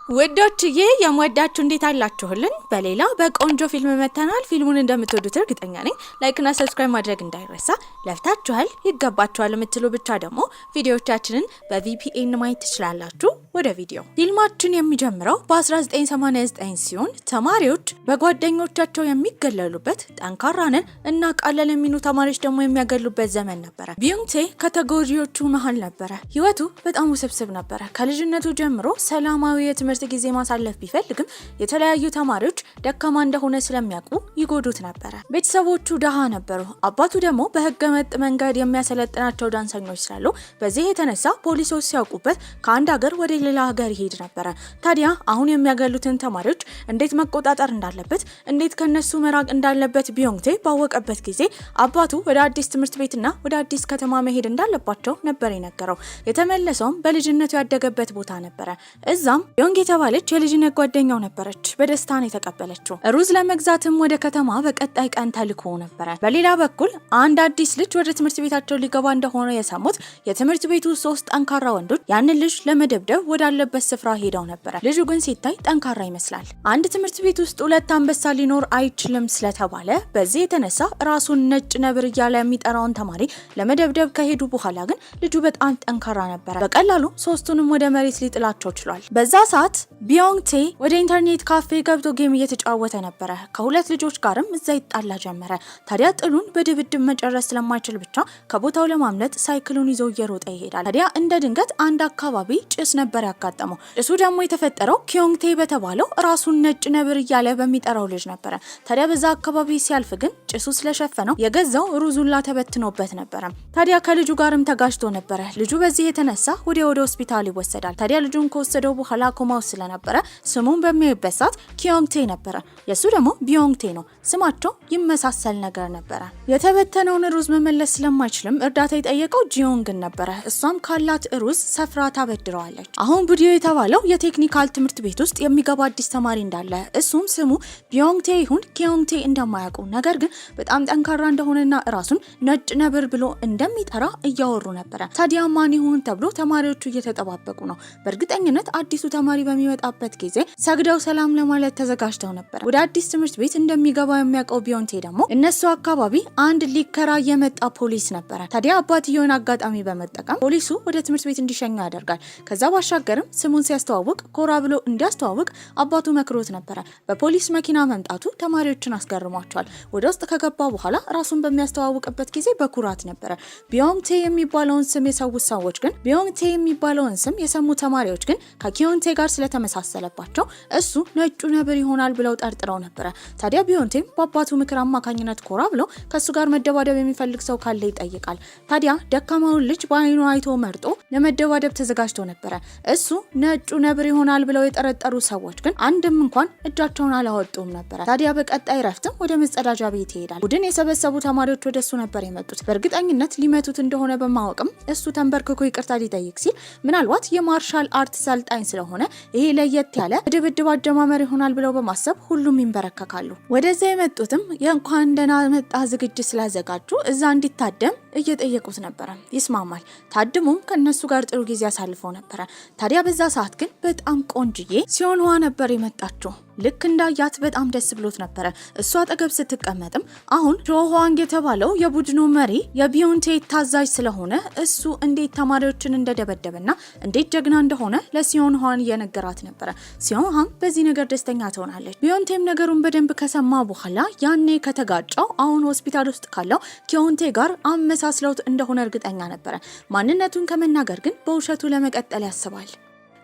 ወዳችዬ የምወዳችሁ እንዴት አላችሁልን? በሌላ በቆንጆ ፊልም መተናል። ፊልሙን እንደምትወዱት እርግጠኛ ነኝ። ላይክ እና ሰብስክራይብ ማድረግ እንዳይረሳ። ለፍታችኋል ይገባችኋል የምትሉ ብቻ ደግሞ ቪዲዮዎቻችንን በVPN ማየት ትችላላችሁ። ወደ ቪዲዮ ፊልማችን የሚጀምረው በ1989 ሲሆን ተማሪዎች በጓደኞቻቸው የሚገለሉበት ጠንካራ ነን እና ቃለል የሚኑ ተማሪዎች ደግሞ የሚያገሉበት ዘመን ነበረ። ቢዮንቴ ከተጎጂዎቹ መሃል ነበረ። ህይወቱ በጣም ውስብስብ ነበረ። ከልጅነቱ ጀምሮ ሰላማዊ የትምህርት ጊዜ ማሳለፍ ቢፈልግም የተለያዩ ተማሪዎች ደካማ እንደሆነ ስለሚያውቁ ይጎዱት ነበር። ቤተሰቦቹ ደሃ ነበሩ። አባቱ ደግሞ በህገወጥ መንገድ የሚያሰለጥናቸው ዳንሰኞች ስላሉ በዚህ የተነሳ ፖሊሶች ሲያውቁበት ከአንድ ሀገር ወደ ሌላ ሀገር ይሄድ ነበር። ታዲያ አሁን የሚያገሉትን ተማሪዎች እንዴት መቆጣጠር እንዳለበት፣ እንዴት ከነሱ መራቅ እንዳለበት ቢዮንቴ ባወቀበት ጊዜ አባቱ ወደ አዲስ ትምህርት ቤትና ወደ አዲስ ከተማ መሄድ እንዳለባቸው ነበር የነገረው። የተመለሰውም በልጅነቱ ያደገበት ቦታ ነበር። እዛም ዮንግ የተባለች የልጅነት ጓደኛው ነበረች። በደስታ ነው የተቀበለችው። ሩዝ ለመግዛትም ወደ ከተማ በቀጣይ ቀን ተልኮ ነበር። በሌላ በኩል አንድ አዲስ ልጅ ወደ ትምህርት ቤታቸው ሊገባ እንደሆነ የሰሙት የትምህርት ቤቱ 3 ጠንካራ ወንዶች ያንን ልጅ ለመደብደብ ወዳለበት ስፍራ ሄደው ነበር። ልጁ ግን ሲታይ ጠንካራ ይመስላል። አንድ ትምህርት ቤት ውስጥ 2 አንበሳ ሊኖር አይችልም ስለተባለ በዚህ የተነሳ ራሱን ነጭ ነብር እያለ የሚጠራውን ተማሪ ለመደብደብ ከሄዱ በኋላ ግን ልጁ በጣም ጠንካራ ነበር። በቀላሉ 3ቱንም ወደ መሬት ሊጥላቸው ችሏል። በዛ ሰዓት ቢዮንቴ ወደ ኢንተርኔት ካፌ ገብቶ ጌም እየተጫወተ ነበር። ከሁለት ልጆች ጋርም እዛ ይጣላ ጀመረ። ታዲያ ጥሉን በድብድብ መጨረስ ስለማይችል ብቻ ከቦታው ለማምለጥ ሳይክሉን ይዞ እየሮጠ ይሄዳል። ታዲያ እንደ ድንገት አንድ አካባቢ ጭስ ነበር ያጋጠመው። ጭሱ ደግሞ የተፈጠረው ኪዮንግቴ በተባለው ራሱን ነጭ ነብር እያለ በሚጠራው ልጅ ነበር። ታዲያ በዛ አካባቢ ሲያልፍ ግን ጭሱ ስለሸፈነው የገዛው ሩዙላ ተበትኖበት ነበር። ታዲያ ከልጁ ጋርም ተጋጭቶ ነበር። ልጁ በዚህ የተነሳ ወደ ሆስፒታል ይወሰዳል። ታዲያ ልጁን ከወሰደው በኋላ ኮማው ስለነበረ ስሙን በሚያይበት ሰዓት ኪዮንግቴ ነበር። የሱ ደግሞ ቢዮንቴ ነው። ስማቸው ይመሳሰል ነገር ነበር። የተበተነውን ሩዝ መመለስ ስለማይችልም እርዳታ የጠየቀው ጂዮንግን ነበር። እሷም ካላት ሩዝ ሰፍራ ታበድረዋለች። አሁን ቡዲዮ የተባለው የቴክኒካል ትምህርት ቤት ውስጥ የሚገባ አዲስ ተማሪ እንዳለ እሱም ስሙ ቢዮንቴ ይሁን ኪዮንግቴ እንደማያውቁ ነገር ግን በጣም ጠንካራ እንደሆነና ራሱን ነጭ ነብር ብሎ እንደሚጠራ እያወሩ ነበር። ታዲያ ማን ይሁን ተብሎ ተማሪዎቹ እየተጠባበቁ ነው። በእርግጠኝነት አዲሱ ተማሪ በሚመጣበት ጊዜ ሰግደው ሰላም ለማለት ተዘጋጅተው ነበር። ወደ አዲስ ትምህርት ቤት እንደሚገባ የሚያውቀው ቢዮንቴ ደግሞ እነሱ አካባቢ አንድ ሊከራ የመጣ ፖሊስ ነበር። ታዲያ አባትየውን አጋጣሚ በመጠቀም ፖሊሱ ወደ ትምህርት ቤት እንዲሸኘው ያደርጋል። ከዛ ባሻገርም ስሙን ሲያስተዋውቅ ኮራ ብሎ እንዲያስተዋውቅ አባቱ መክሮት ነበር። በፖሊስ መኪና መምጣቱ ተማሪዎችን አስገርሟቸዋል። ወደ ውስጥ ከገባ በኋላ ራሱን በሚያስተዋውቅበት ጊዜ በኩራት ነበር። ቢዮንቴ የሚባለውን ስም የሰሙት ሰዎች ግን ቢዮንቴ የሚባለውን ስም የሰሙ ተማሪዎች ግን ከኪዮንቴ ጋር ስለተመሳሰለባቸው እሱ ነጩ ነብር ይሆናል ብለው ጠርጥረው ነበር። ታዲያ ቢዮንቴም በአባቱ ምክር አማካኝነት ኮራ ብለው ከሱ ጋር መደባደብ የሚፈልግ ሰው ካለ ይጠይቃል። ታዲያ ደካማውን ልጅ በአይኑ አይቶ መርጦ ለመደባደብ ተዘጋጅቶ ነበር። እሱ ነጩ ነብር ይሆናል ብለው የጠረጠሩ ሰዎች ግን አንድም እንኳን እጃቸውን አላወጡም ነበር። ታዲያ በቀጣይ ረፍትም ወደ መጸዳጃ ቤት ይሄዳል። ቡድን የሰበሰቡ ተማሪዎች ወደሱ ነበር የመጡት። በእርግጠኝነት ሊመቱት እንደሆነ በማወቅም እሱ ተንበርክኮ ይቅርታ ሊጠይቅ ሲል ምናልባት የማርሻል አርት ሰልጣኝ ስለሆነ ይሄ ለየት ያለ ድብድብ አጀማመር ይሆናል ብለው በማሰብ ሁሉም ይንበረከካሉ። ወደዛ የመጡትም የእንኳን ደህና መጣ ዝግጅት ስላዘጋጁ እዛ እንዲታደም እየጠየቁት ነበር። ይስማማል። ታድሙም ከነሱ ጋር ጥሩ ጊዜ አሳልፈው ነበር። ታዲያ በዛ ሰዓት ግን በጣም ቆንጅዬ ሲሆንዋ ነበር የመጣችው። ልክ እንዳያት በጣም ደስ ብሎት ነበር። እሷ አጠገብ ስትቀመጥም አሁን ጆሆዋንግ የተባለው የቡድኑ መሪ የቢዮንቴ ታዛዥ ስለሆነ እሱ እንዴት ተማሪዎችን እንደደበደበና እንዴት ጀግና እንደሆነ ለሲዮንሃን እየነገራት ነበር። ሲዮንሃን በዚህ ነገር ደስተኛ ትሆናለች። ቢዮንቴም ነገሩን በደንብ ከሰማ በኋላ ያኔ ከተጋጫው አሁን ሆስፒታል ውስጥ ካለው ኪዮንቴ ጋር አመሳስለውት እንደሆነ እርግጠኛ ነበር። ማንነቱን ከመናገር ግን በውሸቱ ለመቀጠል ያስባል።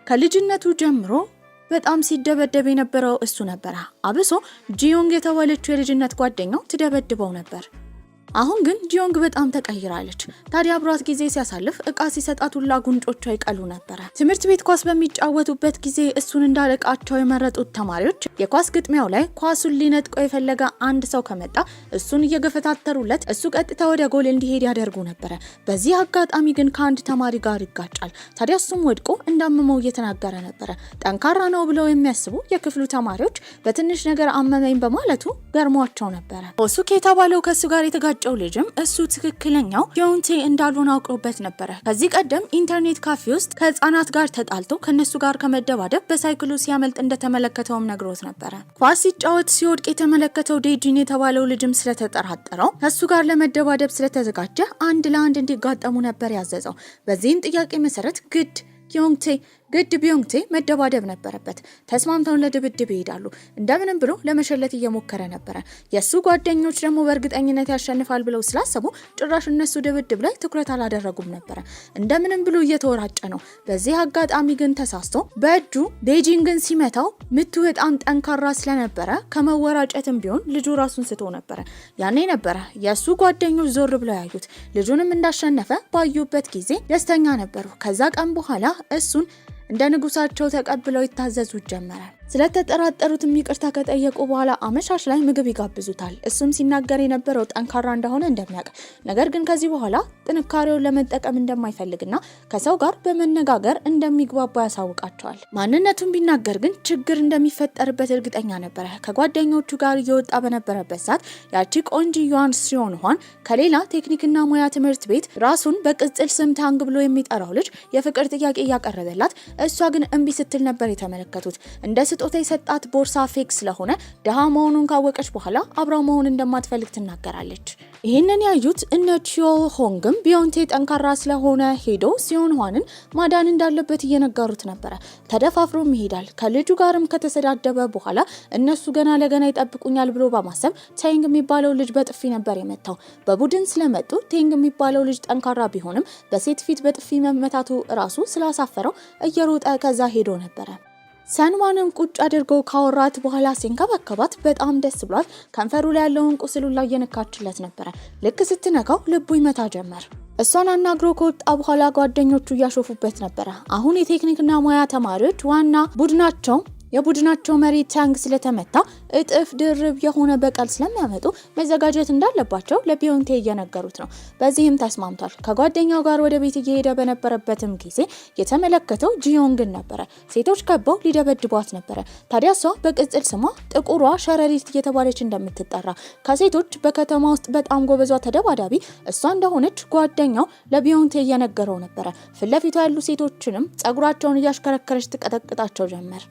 ከልጅነቱ ጀምሮ በጣም ሲደበደብ የነበረው እሱ ነበር። አብሶ ጂዮንግ የተባለችው የልጅነት ጓደኛው ትደበድበው ነበር። አሁን ግን ጂዮንግ በጣም ተቀይራለች። ታዲያ አብሯት ጊዜ ሲያሳልፍ እቃ ሲሰጣት ሁላ ጉንጮቿ ይቀሉ ነበር። ትምህርት ቤት ኳስ በሚጫወቱበት ጊዜ እሱን እንዳለቃቸው የመረጡት ተማሪዎች የኳስ ግጥሚያው ላይ ኳሱን ሊነጥቀው የፈለገ አንድ ሰው ከመጣ እሱን እየገፈታተሩለት እሱ ቀጥታ ወደ ጎል እንዲሄድ ያደርጉ ነበር። በዚህ አጋጣሚ ግን ከአንድ ተማሪ ጋር ይጋጫል። ታዲያ እሱም ወድቆ እንዳመመው እየተናገረ ነበር። ጠንካራ ነው ብለው የሚያስቡ የክፍሉ ተማሪዎች በትንሽ ነገር አመመኝ በማለቱ ገርሟቸው ነበር። ኦሱኬ የተባለው ከሱ ጋር የተጋጨ የተወራጨው ልጅም እሱ ትክክለኛው ቢዮንቴ እንዳልሆነ አውቆበት ነበር። ከዚህ ቀደም ኢንተርኔት ካፌ ውስጥ ከህፃናት ጋር ተጣልቶ ከነሱ ጋር ከመደባደብ በሳይክሉ ሲያመልጥ እንደተመለከተውም ነግሮት ነበር። ኳስ ሲጫወት ሲወድቅ የተመለከተው ዴጂን የተባለው ልጅም ስለተጠራጠረው ከሱ ጋር ለመደባደብ ስለተዘጋጀ አንድ ለአንድ እንዲጋጠሙ ነበር ያዘዘው። በዚህም ጥያቄ መሰረት ግድ ቢዮንቴ መደባደብ ነበረበት። ተስማምተው ለድብድብ ይሄዳሉ። እንደምንም ብሎ ለመሸለት እየሞከረ ነበር። የሱ ጓደኞች ደግሞ በእርግጠኝነት ያሸንፋል ብለው ስላሰቡ ጭራሽ እነሱ ድብድብ ላይ ትኩረት አላደረጉም ነበር። እንደምንም ብሎ እየተወራጨ ነው። በዚህ አጋጣሚ ግን ተሳስቶ በእጁ ዴጂንግን ሲመታው ምቱ በጣም ጠንካራ ስለነበረ ከመወራጨትም ቢሆን ልጁ ራሱን ስቶ ነበር። ያኔ ነበር የሱ ጓደኞች ዞር ብለው ያዩት። ልጁንም እንዳሸነፈ ባዩበት ጊዜ ደስተኛ ነበሩ። ከዛ ቀን በኋላ እሱን እንደ ንጉሳቸው ተቀብለው ይታዘዙ ጀመረ። ስለተጠራጠሩት ይቅርታ ከጠየቁ በኋላ አመሻሽ ላይ ምግብ ይጋብዙታል። እሱም ሲናገር የነበረው ጠንካራ እንደሆነ እንደሚያውቅ፣ ነገር ግን ከዚህ በኋላ ጥንካሬውን ለመጠቀም እንደማይፈልግና ከሰው ጋር በመነጋገር እንደሚግባባ ያሳውቃቸዋል። ማንነቱን ቢናገር ግን ችግር እንደሚፈጠርበት እርግጠኛ ነበረ። ከጓደኞቹ ጋር እየወጣ በነበረበት ሰዓት ያቺ ቆንጆዋን ሲሆን ከሌላ ቴክኒክና ሙያ ትምህርት ቤት ራሱን በቅጽል ስም ታንግ ብሎ የሚጠራው ልጅ የፍቅር ጥያቄ እያቀረበላት፣ እሷ ግን እምቢ ስትል ነበር የተመለከቱት። እንደ ስጦታ የሰጣት ቦርሳ ፌክ ስለሆነ ደሃ መሆኑን ካወቀች በኋላ አብራው መሆን እንደማትፈልግ ትናገራለች። ይህንን ያዩት እነ ቺዮ ሆንግም ቢዮንቴ ጠንካራ ስለሆነ ሄዶ ሲሆንዋንን ማዳን እንዳለበት እየነገሩት ነበረ። ተደፋፍሮም ይሄዳል። ከልጁ ጋርም ከተሰዳደበ በኋላ እነሱ ገና ለገና ይጠብቁኛል ብሎ በማሰብ ቴንግ የሚባለው ልጅ በጥፊ ነበር የመታው። በቡድን ስለመጡ ቴንግ የሚባለው ልጅ ጠንካራ ቢሆንም በሴት ፊት በጥፊ መመታቱ ራሱ ስላሳፈረው እየሮጠ ከዛ ሄዶ ነበረ። ሰንዋንም ቁጭ አድርገው ካወራት በኋላ ሲንከባከባት በጣም ደስ ብሏት ከንፈሩ ላይ ያለውን ቁስሉ ላይ የነካችለት ነበረ። ልክ ስትነካው ልቡ ይመታ ጀመር። እሷን አናግሮ ከወጣ በኋላ ጓደኞቹ እያሾፉበት ነበረ። አሁን የቴክኒክና ሙያ ተማሪዎች ዋና የቡድናቸው መሪ ታንግ ስለተመታ እጥፍ ድርብ የሆነ በቀል ስለሚያመጡ መዘጋጀት እንዳለባቸው ለቢዮንቴ እየነገሩት ነው። በዚህም ተስማምቷል። ከጓደኛው ጋር ወደ ቤት እየሄደ በነበረበትም ጊዜ የተመለከተው ጂዮንግን ነበረ። ሴቶች ከበው ሊደበድቧት ነበረ። ታዲያ እሷ በቅጽል ስሟ ጥቁሯ ሸረሪት እየተባለች እንደምትጠራ፣ ከሴቶች በከተማ ውስጥ በጣም ጎበዟ ተደባዳቢ እሷ እንደሆነች ጓደኛው ለቢዮንቴ እየነገረው ነበረ። ፊት ለፊቷ ያሉ ሴቶችንም ጸጉራቸውን እያሽከረከረች ትቀጠቅጣቸው ጀመር።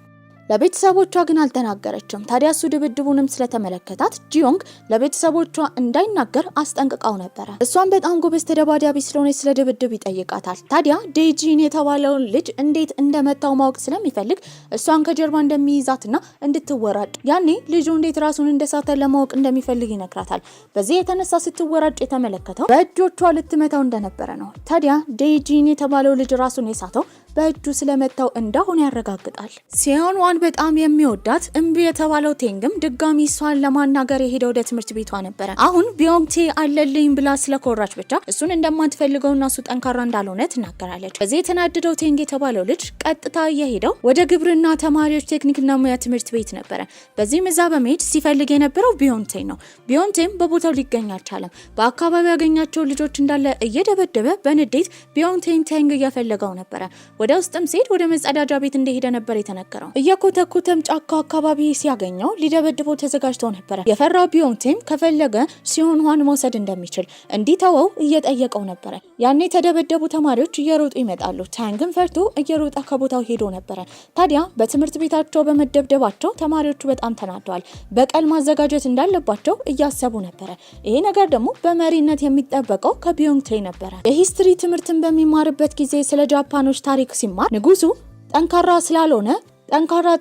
ለቤተሰቦቿ ግን አልተናገረችም። ታዲያ እሱ ድብድቡንም ስለተመለከታት ጂዮንግ ለቤተሰቦቿ እንዳይናገር አስጠንቅቃው ነበረ። እሷን በጣም ጎበዝ ተደባዳቢ ስለሆነች ስለ ድብድብ ይጠይቃታል። ታዲያ ዴጂን የተባለውን ልጅ እንዴት እንደመታው ማወቅ ስለሚፈልግ እሷን ከጀርባ እንደሚይዛትና እንድትወራጭ፣ ያኔ ልጁ እንዴት ራሱን እንደሳተ ለማወቅ እንደሚፈልግ ይነግራታል። በዚህ የተነሳ ስትወራጭ የተመለከተው በእጆቿ ልትመታው እንደነበረ ነው። ታዲያ ዴጂን የተባለው ልጅ ራሱን የሳተው በእጁ ስለመታው እንደሆነ ያረጋግጣል። ሲሆንዋን በጣም የሚወዳት እምቢ የተባለው ቴንግም ድጋሚ እሷን ለማናገር የሄደው ወደ ትምህርት ቤቷ ነበረ። አሁን ቢዮንቴ አለልኝ ብላ ስለኮራች ብቻ እሱን እንደማትፈልገውና እሱ ጠንካራ እንዳልሆነ ትናገራለች። በዚህ የተናደደው ቴንግ የተባለው ልጅ ቀጥታ የሄደው ወደ ግብርና ተማሪዎች ቴክኒክና ሙያ ትምህርት ቤት ነበረ። በዚህም እዛ በመሄድ ሲፈልግ የነበረው ቢዮንቴ ነው። ቢዮንቴም በቦታው ሊገኝ አልቻለም። በአካባቢው ያገኛቸው ልጆች እንዳለ እየደበደበ በንዴት ቢዮንቴን ቴንግ እየፈለገው ነበረ። ወደ ውስጥም ሲሄድ ወደ መጸዳጃ ቤት እንደሄደ ነበር የተነገረው። እየኮተኮተም ጫካ አካባቢ ሲያገኘው ሊደበድበው ተዘጋጅቶ ነበር። የፈራው ቢዮንቴም ከፈለገ ሲሆንዋን መውሰድ እንደሚችል እንዲተወው እየጠየቀው ነበር። ያኔ የተደበደቡ ተማሪዎች እየሮጡ ይመጣሉ። ታንግም ፈርቶ እየሮጠ ከቦታው ሄዶ ነበር። ታዲያ በትምህርት ቤታቸው በመደብደባቸው ተማሪዎቹ በጣም ተናደዋል። በቀል ማዘጋጀት እንዳለባቸው እያሰቡ ነበር። ይሄ ነገር ደግሞ በመሪነት የሚጠበቀው ከቢዮንቴ ነበር። የሂስትሪ ትምህርትን በሚማርበት ጊዜ ስለ ጃፓኖች ታሪክ ሲማር ንጉሱ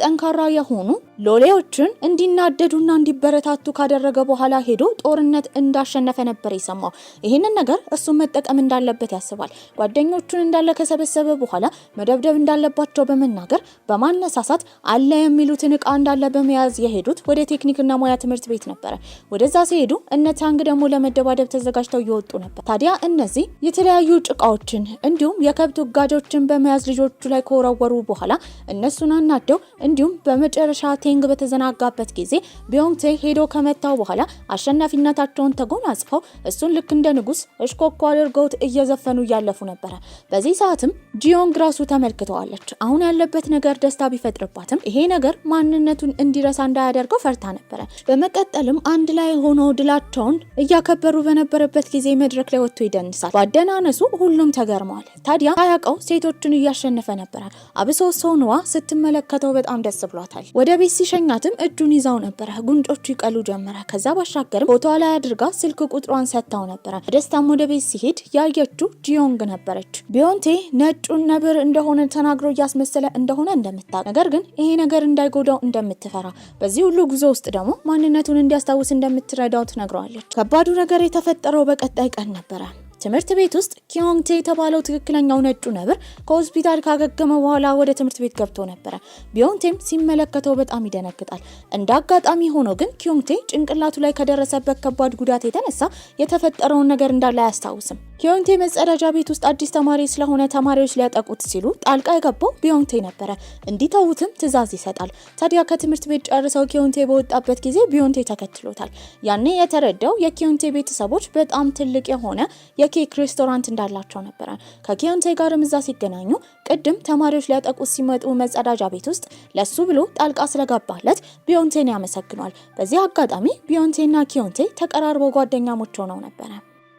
ጠንካራ የሆኑ ሎሌዎችን እንዲናደዱና እንዲበረታቱ ካደረገ በኋላ ሄዶ ጦርነት እንዳሸነፈ ነበር የሰማው። ይህንን ነገር እሱን መጠቀም እንዳለበት ያስባል። ጓደኞቹን እንዳለ ከሰበሰበ በኋላ መደብደብ እንዳለባቸው በመናገር በማነሳሳት አለ የሚሉትን እቃ እንዳለ በመያዝ የሄዱት ወደ ቴክኒክና ሙያ ትምህርት ቤት ነበረ። ወደዛ ሲሄዱ እነ ታንግ ደግሞ ለመደባደብ ተዘጋጅተው እየወጡ ነበር። ታዲያ እነዚህ የተለያዩ ጭቃዎችን እንዲሁም የከብት ወጋጆችን በመያዝ ልጆቹ ላይ ከወረወሩ በኋላ እነሱን አናደው እንዲሁም በመጨረሻ ሄንግ በተዘናጋበት ጊዜ ቢዮንቴ ሄዶ ከመታው በኋላ አሸናፊነታቸውን ተጎናጽፈው እሱን ልክ እንደ ንጉስ እሽኮኮ አድርገውት እየዘፈኑ እያለፉ ነበር። በዚህ ሰዓትም ጂዮንግ ራሱ ተመልክተዋለች። አሁን ያለበት ነገር ደስታ ቢፈጥርባትም ይሄ ነገር ማንነቱን እንዲረሳ እንዳያደርገው ፈርታ ነበር። በመቀጠልም አንድ ላይ ሆኖ ድላቸውን እያከበሩ በነበረበት ጊዜ መድረክ ላይ ወጥቶ ይደንሳል። ባደናነሱ ሁሉም ተገርመዋል። ታዲያ ታያቀው ሴቶችን እያሸነፈ ነበር። አብሶ ሶንዋ ስትመለከተው በጣም ደስ ብሏታል። ወደ ቤት ሲሸኛትም እጁን ይዛው ነበር። ጉንጮቹ ይቀሉ ጀመረ። ከዛ ባሻገርም ፎቶ ላይ አድርጋ ስልክ ቁጥሯን ሰጥታው ነበር። ደስታም ወደ ቤት ሲሄድ ያየችው ጂዮንግ ነበረች። ቢዮንቴ ነጩን ነብር እንደሆነ ተናግሮ እያስመሰለ እንደሆነ እንደምታውቅ፣ ነገር ግን ይሄ ነገር እንዳይጎዳው እንደምትፈራ፣ በዚህ ሁሉ ጉዞ ውስጥ ደግሞ ማንነቱን እንዲያስታውስ እንደምትረዳው ትነግረዋለች። ከባዱ ነገር የተፈጠረው በቀጣይ ቀን ነበረ። ትምህርት ቤት ውስጥ ኪዮንግቴ የተባለው ትክክለኛው ነጩ ነብር ከሆስፒታል ካገገመ በኋላ ወደ ትምህርት ቤት ገብቶ ነበር። ቢዮንቴም ሲመለከተው በጣም ይደነግጣል። እንደ አጋጣሚ ሆኖ ግን ኪዮንግቴ ጭንቅላቱ ላይ ከደረሰበት ከባድ ጉዳት የተነሳ የተፈጠረውን ነገር እንዳለ አያስታውስም። ኪዮንግቴ መጸዳጃ ቤት ውስጥ አዲስ ተማሪ ስለሆነ ተማሪዎች ሊያጠቁት ሲሉ ጣልቃ የገባው ቢዮንቴ ነበረ። እንዲተውትም ትዕዛዝ ይሰጣል። ታዲያ ከትምህርት ቤት ጨርሰው ኪዮንግቴ በወጣበት ጊዜ ቢዮንቴ ተከትሎታል። ያኔ የተረዳው የኪዮንግቴ ቤተሰቦች በጣም ትልቅ የሆነ የኬክ ሬስቶራንት እንዳላቸው ነበር። ከኪዮንግቴ ጋርም እዛ ሲገናኙ ቅድም ተማሪዎች ሊያጠቁት ሲመጡ መጸዳጃ ቤት ውስጥ ለሱ ብሎ ጣልቃ ስለገባለት ቢዮንቴን ያመሰግናል። በዚህ አጋጣሚ ቢዮንቴና ኪዮንግቴ ተቀራርበው ጓደኛሞች ሆነው ነበር።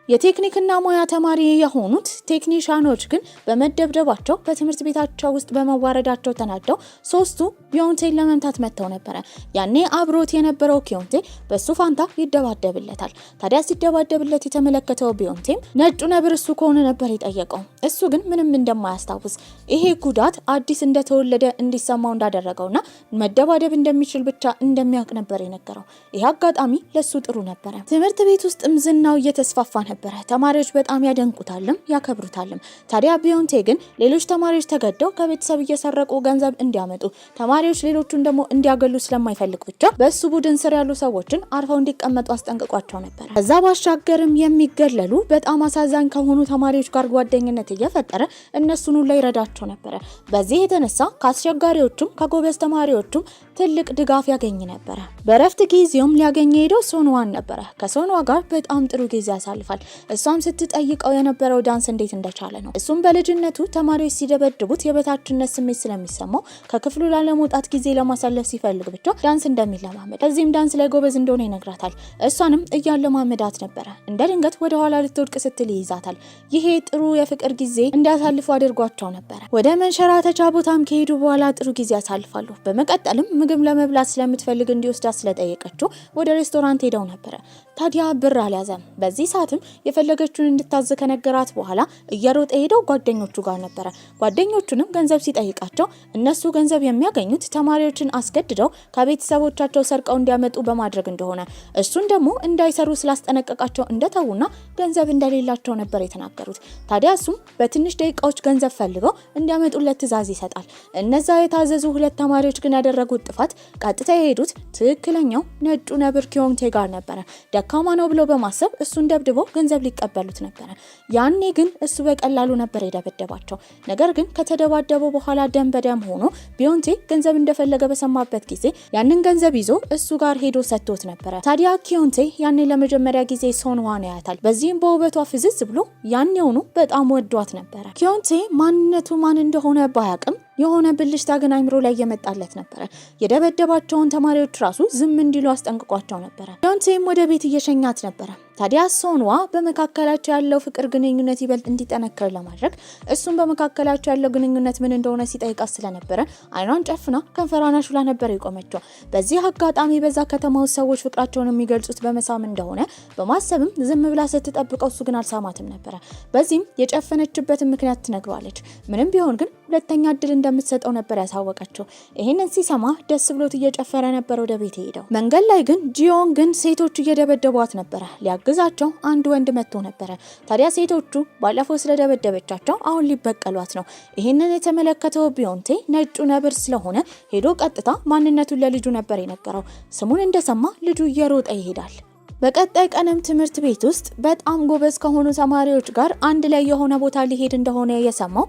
የቴክኒክና ሙያ ተማሪ የሆኑት ቴክኒሻኖች ግን በመደብደባቸው በትምህርት ቤታቸው ውስጥ በመዋረዳቸው ተናደው ሶስቱ ቢዮንቴን ለመምታት መጥተው ነበር። ያኔ አብሮት የነበረው ኪዮንግቴ በሱ ፋንታ ይደባደብለታል። ታዲያ ሲደባደብለት የተመለከተው ቢዮንቴም ነጩ ነብር እሱ ከሆነ ነበር የጠየቀው። እሱ ግን ምንም እንደማያስታውስ፣ ይሄ ጉዳት አዲስ እንደተወለደ እንዲሰማው እንዳደረገውና መደባደብ እንደሚችል ብቻ እንደሚያውቅ ነበር የነገረው። ይህ አጋጣሚ ለሱ ጥሩ ነበር። ትምህርት ቤት ውስጥም ዝናው እየተስፋፋ ነበር። ተማሪዎች በጣም ያደንቁታልም ያከብሩታልም። ታዲያ ቢዮንቴ ግን ሌሎች ተማሪዎች ተገደው ከቤተሰብ እየሰረቁ ገንዘብ እንዲያመጡ፣ ተማሪዎች ሌሎቹን ደግሞ እንዲያገሉ ስለማይፈልግ ብቻ በሱ ቡድን ስር ያሉ ሰዎችን አርፈው እንዲቀመጡ አስጠንቅቋቸው ነበር። ከዛ ባሻገርም የሚገለሉ በጣም አሳዛኝ ከሆኑ ተማሪዎች ጋር ጓደኝነት እየፈጠረ እነሱን ላይ ይረዳቸው ነበር። በዚህ የተነሳ ከአስቸጋሪዎቹም ከጎበዝ ተማሪዎቹም ትልቅ ድጋፍ ያገኝ ነበር። በረፍት ጊዜውም ሊያገኝ ሄደው ሶንዋን ነበር። ከሶንዋ ጋር በጣም ጥሩ ጊዜ ያሳልፋል። እሷም ስትጠይቀው የነበረው ዳንስ እንዴት እንደቻለ ነው። እሱም በልጅነቱ ተማሪዎች ሲደበድቡት የበታችነት ስሜት ስለሚሰማው ከክፍሉ ላለመውጣት ጊዜ ለማሳለፍ ሲፈልግ ብቻ ዳንስ እንደሚለማመድ፣ ከዚህም ዳንስ ላይ ጎበዝ እንደሆነ ይነግራታል። እሷንም እያለማመዳት ነበረ። እንደ ድንገት ወደ ኋላ ልትወድቅ ስትል ይይዛታል። ይሄ ጥሩ የፍቅር ጊዜ እንዲያሳልፉ አድርጓቸው ነበረ። ወደ መንሸራተቻ ቦታም ከሄዱ በኋላ ጥሩ ጊዜ ያሳልፋሉ። በመቀጠልም ምግብ ለመብላት ስለምትፈልግ እንዲወስዳት ስለጠየቀችው ወደ ሬስቶራንት ሄደው ነበረ። ታዲያ ብር አልያዘም። በዚህ ሰዓትም የፈለገችውን እንድታዝ ከነገራት በኋላ እየሮጠ ሄደው ጓደኞቹ ጋር ነበረ። ጓደኞቹንም ገንዘብ ሲጠይቃቸው እነሱ ገንዘብ የሚያገኙት ተማሪዎችን አስገድደው ከቤተሰቦቻቸው ሰርቀው እንዲያመጡ በማድረግ እንደሆነ፣ እሱን ደግሞ እንዳይሰሩ ስላስጠነቀቃቸው እንደተውና ገንዘብ እንደሌላቸው ነበር የተናገሩት። ታዲያ እሱም በትንሽ ደቂቃዎች ገንዘብ ፈልገው እንዲያመጡለት ትዕዛዝ ይሰጣል። እነዛ የታዘዙ ሁለት ተማሪዎች ግን ያደረጉት ጥፋት ቀጥታ የሄዱት ትክክለኛው ነጩ ነብር ኪዮንግቴ ጋር ነበረ። ደካማ ነው ብለው በማሰብ እሱን ደብድበው ገንዘብ ሊቀበሉት ነበረ። ያኔ ግን እሱ በቀላሉ ነበር የደበደባቸው። ነገር ግን ከተደባደበው በኋላ ደም በደም ሆኖ ቢዮንቴ ገንዘብ እንደፈለገ በሰማበት ጊዜ ያንን ገንዘብ ይዞ እሱ ጋር ሄዶ ሰጥቶት ነበረ። ታዲያ ኪዮንግቴ ያኔ ለመጀመሪያ ጊዜ ሶንዋን ያያታል። በዚህም በውበቷ ፍዝዝ ብሎ ያኔውኑ በጣም ወዷት ነበረ። ኪዮንግቴ ማንነቱ ማን እንደሆነ ባያቅም የሆነ ብልሽታ ግን አይምሮ ላይ የመጣለት ነበረ። የደበደባቸውን ተማሪዎች ራሱ ዝም እንዲሉ አስጠንቅቋቸው ነበረ። ቢዮንቴም ወደ ቤት እየሸኛት ነበረ። ታዲያ ሶንዋ በመካከላቸው ያለው ፍቅር ግንኙነት ይበልጥ እንዲጠነክር ለማድረግ እሱም በመካከላቸው ያለው ግንኙነት ምን እንደሆነ ሲጠይቃት ስለነበረ አይኗን ጨፍና ከንፈሯን አሹላ ነበር የቆመችው። በዚህ አጋጣሚ በዛ ከተማ ውስጥ ሰዎች ፍቅራቸውን የሚገልጹት በመሳም እንደሆነ በማሰብም ዝም ብላ ስትጠብቀው እሱ ግን አልሳማትም ነበረ። በዚህም የጨፈነችበትን ምክንያት ትነግረዋለች። ምንም ቢሆን ግን ሁለተኛ እድል እንደምትሰጠው ነበር ያሳወቀችው። ይሄንን ሲሰማ ደስ ብሎት እየጨፈረ ነበር ወደ ቤት ሄደው። መንገድ ላይ ግን ጂዮንግን ሴቶቹ እየደበደቧት ነበረ። ሊያግዛቸው አንድ ወንድ መጥቶ ነበረ። ታዲያ ሴቶቹ ባለፈው ስለደበደበቻቸው አሁን ሊበቀሏት ነው። ይሄንን የተመለከተው ቢዮንቴ ነጩ ነብር ስለሆነ ሄዶ ቀጥታ ማንነቱን ለልጁ ነበር የነገረው። ስሙን እንደሰማ ልጁ እየሮጠ ይሄዳል። በቀጣይ ቀንም ትምህርት ቤት ውስጥ በጣም ጎበዝ ከሆኑ ተማሪዎች ጋር አንድ ላይ የሆነ ቦታ ሊሄድ እንደሆነ የሰማው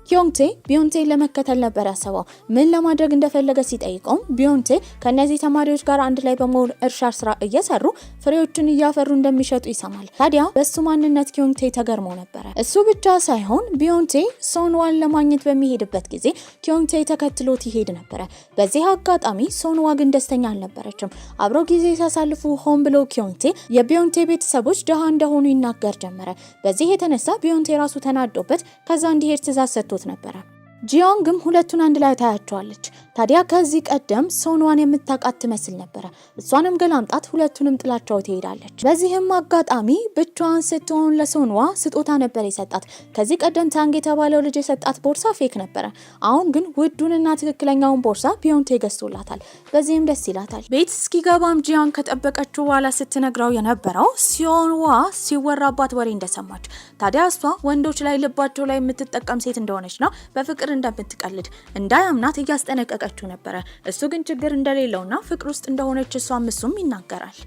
ኪዮንቴ ቢዮንቴን ለመከተል ነበር ያሰበው። ምን ለማድረግ እንደፈለገ ሲጠይቀው ቢዮንቴ ከነዚህ ተማሪዎች ጋር አንድ ላይ በመሆን እርሻ ስራ እየሰሩ ፍሬዎችን እያፈሩ እንደሚሸጡ ይሰማል። ታዲያ በሱ ማንነት ኪዮንቴ ተገርሞ ነበር። እሱ ብቻ ሳይሆን ቢዮንቴ ሶንዋን ለማግኘት በሚሄድበት ጊዜ ኪዮንቴ ተከትሎት ይሄድ ነበር። በዚህ አጋጣሚ ሶንዋ ግን ደስተኛ አልነበረችም። አብረው ጊዜ ሲያሳልፉ ሆን ብሎ ኪዮንቴ የቢዮንቴ ቤተሰቦች ደሃ እንደሆኑ ይናገር ጀመረ። በዚህ የተነሳ ቢዮንቴ ራሱ ተናዶበት ከዛ እንዲሄድ ትዕዛዝ ሰጥቶት ነበር። ጂዮንግም ሁለቱን አንድ ላይ ታያቸዋለች። ታዲያ ከዚህ ቀደም ሶንዋን የምታውቃት ትመስል ነበር። እሷንም ገላምጣት ሁለቱንም ጥላቸው ትሄዳለች። በዚህም አጋጣሚ ብቻዋን ስትሆን ለሶንዋ ስጦታ ነበር የሰጣት። ከዚህ ቀደም ታንግ የተባለው ልጅ የሰጣት ቦርሳ ፌክ ነበር። አሁን ግን ውዱንና ትክክለኛውን ቦርሳ ቢዮንቴ ገዝቶላታል። በዚህም ደስ ይላታል። ቤት እስኪገባም ጂዮንግ ከጠበቀችው በኋላ ስትነግረው የነበረው ሶንዋ ሲወራባት ወሬ እንደሰማች፣ ታዲያ እሷ ወንዶች ላይ ልባቸው ላይ የምትጠቀም ሴት እንደሆነች ነው በፍቅር እንደምትቀልድ እንዳያምናት እያስጠነቀቀችው ነበር። እሱ ግን ችግር እንደሌለውና ፍቅር ውስጥ እንደሆነች እሱም ይናገራል።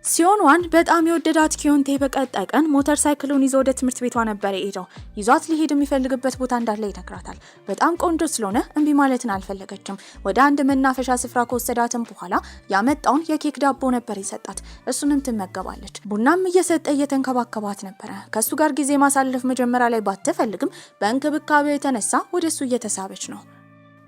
ሲዮንዋን በጣም የወደዳት ኪዮንቴ በቀጣይ ቀን ሞተር ሳይክሉን ይዞ ወደ ትምህርት ቤቷ ነበር የሄደው። ይዟት ሊሄድ የሚፈልግበት ቦታ እንዳለ ይነግራታል። በጣም ቆንጆ ስለሆነ እምቢ ማለትን አልፈለገችም። ወደ አንድ መናፈሻ ስፍራ ከወሰዳትም በኋላ ያመጣውን የኬክ ዳቦ ነበር የሰጣት። እሱንም ትመገባለች። ቡናም እየሰጠ እየተንከባከባት ነበር። ከሱ ጋር ጊዜ ማሳለፍ መጀመሪያ ላይ ባትፈልግም በእንክብካቤው የተነሳ ወደ እሱ እየተሳበች ነው።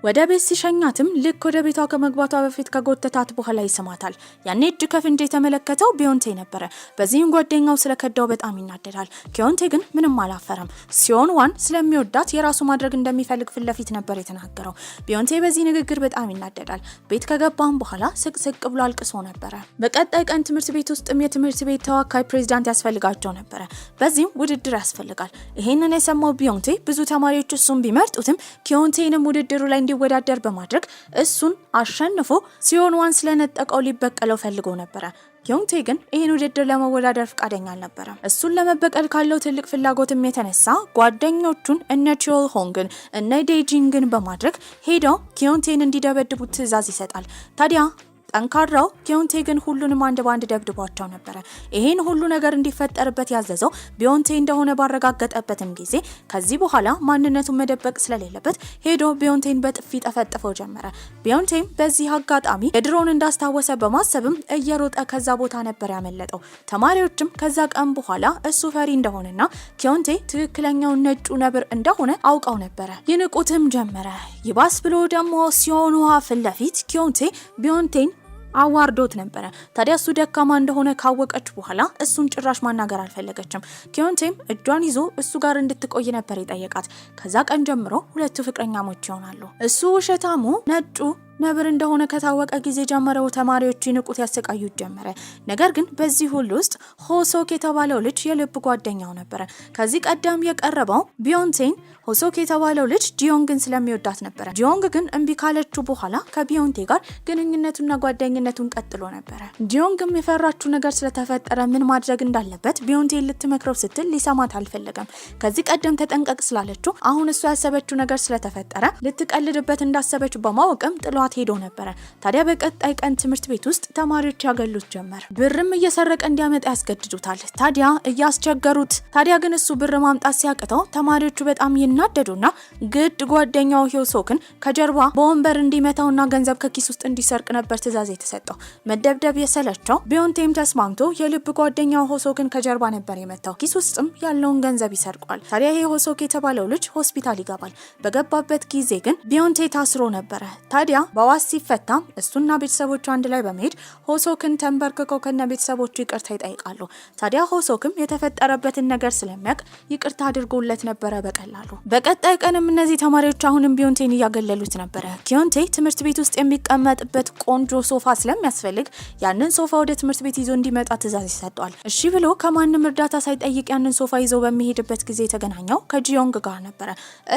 ወደ ቤት ሲሸኛትም ልክ ወደ ቤቷ ከመግባቷ በፊት ከጎተታት በኋላ ይስማታል። ያኔ እጅ ከፍንጅ የተመለከተው ቢዮንቴ ነበረ። በዚህም ጓደኛው ስለከዳው በጣም ይናደዳል። ኪዮንቴ ግን ምንም አላፈረም። ሲዮንዋን ስለሚወዳት የራሱ ማድረግ እንደሚፈልግ ፊት ለፊት ነበር የተናገረው። ቢዮንቴ በዚህ ንግግር በጣም ይናደዳል። ቤት ከገባም በኋላ ስቅስቅ ብሎ አልቅሶ ነበረ። በቀጣይ ቀን ትምህርት ቤት ውስጥም የትምህርት ቤት ተወካይ ፕሬዝዳንት ያስፈልጋቸው ነበረ። በዚህም ውድድር ያስፈልጋል። ይሄንን የሰማው ቢዮንቴ ብዙ ተማሪዎች እሱን ቢመርጡትም ኪዮንቴንም ውድድሩ ላይ እንዲወዳደር በማድረግ እሱን አሸንፎ ሲዮንዋን ስለነጠቀው ሊበቀለው ፈልጎ ነበር። ኪዮንቴ ግን ይህን ውድድር ለመወዳደር ፈቃደኛ አልነበረም። እሱን ለመበቀል ካለው ትልቅ ፍላጎትም የተነሳ ጓደኞቹን እነ ቾልሆንግን እነ ዴጂንግን በማድረግ ሄደው ኪዮንቴን እንዲደበድቡት ትዕዛዝ ይሰጣል። ታዲያ ጠንካራው ኪዮንቴ ግን ሁሉንም አንድ ባንድ ደብድቧቸው ነበር። ይሄን ሁሉ ነገር እንዲፈጠርበት ያዘዘው ቢዮንቴ እንደሆነ ባረጋገጠበትም ጊዜ ከዚህ በኋላ ማንነቱን መደበቅ ስለሌለበት ሄዶ ቢዮንቴን በጥፊ ጠፈጥፈው ጀመረ። ቢዮንቴም በዚህ አጋጣሚ የድሮውን እንዳስታወሰ በማሰብም እየሮጠ ከዛ ቦታ ነበር ያመለጠው። ተማሪዎችም ከዛ ቀን በኋላ እሱ ፈሪ እንደሆነና ኪዮንቴ ትክክለኛው ነጩ ነብር እንደሆነ አውቀው ነበር። ይንቁትም ጀመረ። ይባስ ብሎ ደግሞ ሲዮንዋ ፊት ለፊት ኪዮንቴ ቢዮንቴን አዋርዶት ነበር። ታዲያ እሱ ደካማ እንደሆነ ካወቀች በኋላ እሱን ጭራሽ ማናገር አልፈለገችም። ኪዮንቴም እጇን ይዞ እሱ ጋር እንድትቆይ ነበር የጠየቃት። ከዛ ቀን ጀምሮ ሁለቱ ፍቅረኛሞች ይሆናሉ። እሱ ውሸታሙ ነጩ ነብር እንደሆነ ከታወቀ ጊዜ ጀምሮ ተማሪዎቹ ይንቁት ያሰቃዩት ጀመረ። ነገር ግን በዚህ ሁሉ ውስጥ ሆሶክ የተባለው ልጅ የልብ ጓደኛው ነበር። ከዚህ ቀደም የቀረበው ቢዮንቴን ሆሶክ የተባለው ልጅ ጂዮንግን ስለሚወዳት ነበር። ጂዮንግ ግን እምቢ ካለችው በኋላ ከቢዮንቴ ጋር ግንኙነቱና ጓደኝነቱን ቀጥሎ ነበር። ጂዮንግም የፈራችው ነገር ስለተፈጠረ ምን ማድረግ እንዳለበት ቢዮንቴን ልትመክረው ስትል ሊሰማት አልፈለገም። ከዚህ ቀደም ተጠንቀቅ ስላለችው አሁን እሱ ያሰበችው ነገር ስለተፈጠረ ልትቀልድበት እንዳሰበች በማወቅም ጥሏት ሄዶ ነበር። ታዲያ በቀጣይ ቀን ትምህርት ቤት ውስጥ ተማሪዎች ያገሉት ጀመር። ብርም እየሰረቀ እንዲያመጣ ያስገድዱታል። ታዲያ ግን እሱ ብር ማምጣት ሲያቅተው ተማሪዎቹ በጣም ይናደዱና ግድ ጓደኛው ሆሶክን ከጀርባ በወንበር እንዲመታውና ገንዘብ ከኪስ ውስጥ እንዲሰርቅ ነበር ትዕዛዝ የተሰጠው። መደብደብ የሰለቸው ቢዮንቴም ተስማምቶ የልብ ጓደኛው ሆሶክን ከጀርባ ነበር የመታው። ኪስ ውስጥም ያለውን ገንዘብ ይሰርቋል። ታዲያ ይሄ ሆሶክ የተባለው ልጅ ሆስፒታል ይገባል። በገባበት ጊዜ ግን ቢዮንቴ ታስሮ ነበር። ታዲያ በዋስ ሲፈታም እሱና ቤተሰቦቹ አንድ ላይ በመሄድ ሆሶክን ተንበርክከው ከነ ቤተሰቦቹ ይቅርታ ይጠይቃሉ። ታዲያ ሆሶክም የተፈጠረበትን ነገር ስለሚያውቅ ይቅርታ አድርጎለት ነበረ በቀላሉ። በቀጣይ ቀንም እነዚህ ተማሪዎች አሁንም ቢዮንቴን እያገለሉት ነበረ። ኪዮንቴ ትምህርት ቤት ውስጥ የሚቀመጥበት ቆንጆ ሶፋ ስለሚያስፈልግ ያንን ሶፋ ወደ ትምህርት ቤት ይዞ እንዲመጣ ትዕዛዝ ይሰጣል። እሺ ብሎ ከማንም እርዳታ ሳይጠይቅ ያንን ሶፋ ይዞ በሚሄድበት ጊዜ የተገናኘው ከጂዮንግ ጋር ነበረ።